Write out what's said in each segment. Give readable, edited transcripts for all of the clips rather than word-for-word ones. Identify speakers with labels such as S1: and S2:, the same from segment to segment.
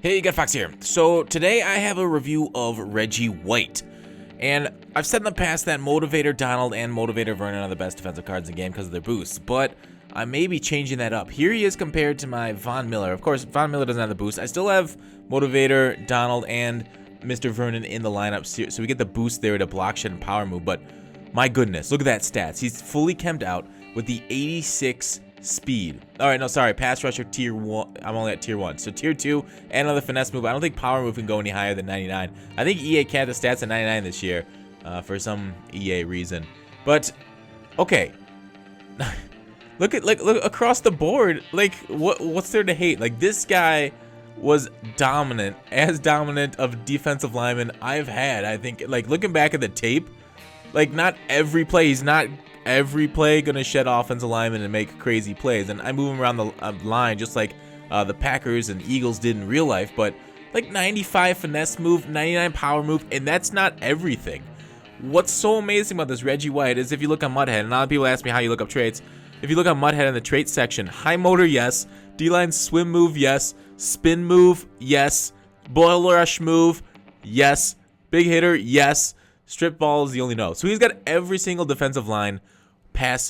S1: Hey, Got Fox here. So today I have a review of Reggie White. And I've said in the past that Motivator Donald and Motivator Vernon are the best defensive cards in the game because of their boosts, but I may be changing that up. Here he is compared to my Von Miller. Of course, Von Miller doesn't have the boost. I still have Motivator, Donald, and Mr. Vernon in the lineup, so we get the boost there to blockshed and power move, but my goodness, look at that stats. He's fully chemed out with the 86 speed. Alright, no, sorry, pass rusher tier 1. I'm only at tier 1. So tier 2 and another finesse move. I don't think power move can go any higher than 99. I think EA capped the stats at 99 this year for some EA reason. But okay. look across the board. Like what's there to hate? Like this guy was dominant, as dominant of defensive lineman I've had. I think, like, looking back at the tape, like, not every play, he's not every play gonna shed offensive linemen and make crazy plays, and I move him around the line just like the Packers and Eagles did in real life, but like 95 finesse move, 99 power move, and that's not everything. What's so amazing about this Reggie White is if you look on Mudhead, and a lot of people ask me how you look up traits. If you look on Mudhead in the traits section, high motor, yes. D-line swim move, yes. Spin move, yes. Bull rush move, yes. Big hitter, yes. Strip ball is the only no. So he's got every single defensive line pass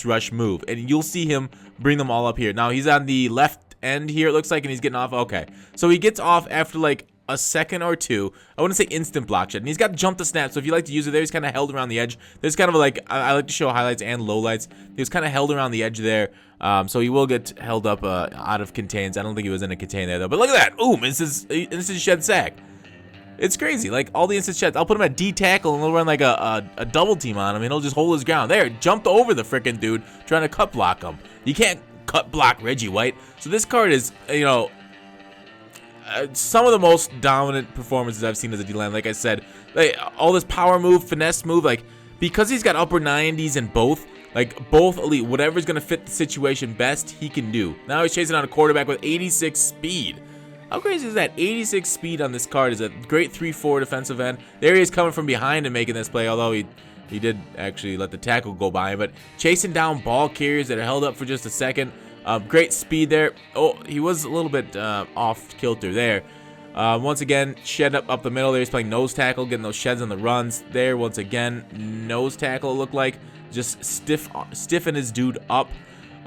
S1: rush move, and you'll see him bring them all up here. Now he's on the left end here, it looks like, and he's getting off. Okay, so he gets off after like a second or two. I wouldn't say instant block shed, and he's got jump to snap, so if you like to use it there, he's kind of held around the edge. There's kind of like, I like to show highlights and lowlights. He was kind of held around the edge there, so he will get held up out of contains. I don't think he was in a contain there though, but look at that. Ooh, instant shed sack. It's crazy, like all the instant sheds. I'll put him at D tackle and he'll run like a double team on him and he'll just hold his ground. There, jumped over the freaking dude trying to cut block him. You can't cut block Reggie White. So this card is, you know, some of the most dominant performances I've seen as a D-line. Like I said, like all this power move, finesse move, like because he's got upper 90s in both, like both elite, whatever's gonna fit the situation best, he can do. Now he's chasing down a quarterback with 86 speed. How crazy is that? 86 speed on this card is a great 3-4 defensive end. There he is coming from behind and making this play, although he did actually let the tackle go by him. But chasing down ball carriers that are held up for just a second. Great speed there. Oh, he was a little bit off kilter there. Once again, shed up the middle there. He's playing nose tackle, getting those sheds on the runs there. Once again, nose tackle looked like. Just stiffen his dude up.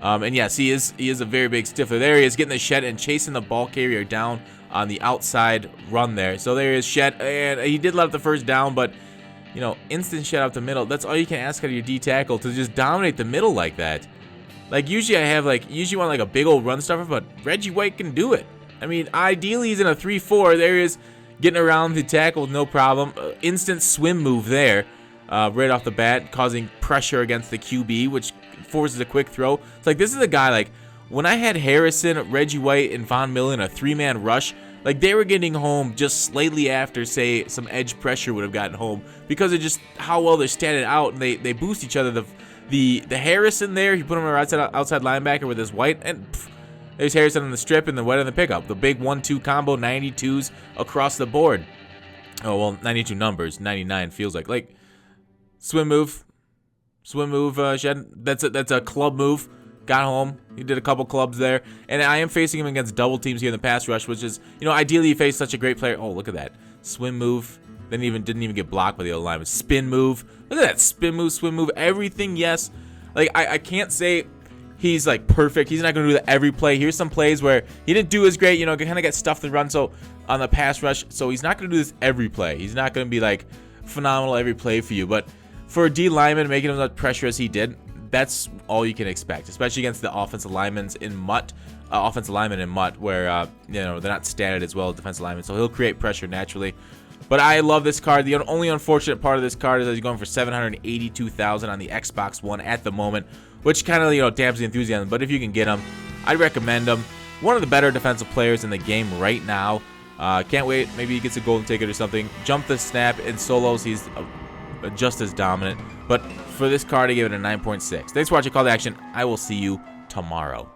S1: And yes, he is a very big stiffer. There he is, getting the shed and chasing the ball carrier down on the outside run there. So there he is, shed, and he did let up the first down, but you know, instant shed up the middle. That's all you can ask out of your D tackle, to just dominate the middle like that. Like usually I want like a big old run stuffer, but Reggie White can do it. I mean, ideally he's in a 3-4. There he is, getting around the tackle with no problem. Instant swim move there, right off the bat, causing pressure against the QB, which forces a quick throw. It's like, this is a guy, like when I had Harrison, Reggie White, and Von Miller in a 3-man rush, like they were getting home just slightly after, say, some edge pressure would have gotten home, because of just how well they're standing out and they boost each other. The Harrison there, he put him on outside linebacker with his White, and there's Harrison on the strip and the White on the pickup. The big 1-2 combo, 92s across the board. Oh well, 92 numbers, 99 feels like swim move. Shed. That's a club move. Got home. He did a couple clubs there. And I am facing him against double teams here in the pass rush, which is, you know, ideally you face such a great player. Oh, look at that. Swim move. Didn't even get blocked by the other lineman. Spin move. Look at that. Spin move, swim move. Everything, yes. Like, I can't say he's, like, perfect. He's not going to do that every play. Here's some plays where he didn't do as great. You know, kind of got stuffed and run on the pass rush. So he's not going to do this every play. He's not going to be, like, phenomenal every play for you. But for a D lineman making as much pressure as he did, that's all you can expect, especially against the offensive linemen in MUT, where you know, they're not standard as well as defensive linemen, so he'll create pressure naturally. But I love this card. The only unfortunate part of this card is that he's going for $782,000 on the Xbox One at the moment, which kind of, you know, dampens the enthusiasm. But if you can get him, I'd recommend him. One of the better defensive players in the game right now. Can't wait. Maybe he gets a golden ticket or something. Jump the snap in solos. He's just as dominant. But for this card, I give it a 9.6. Thanks for watching Call to Action. I will see you tomorrow.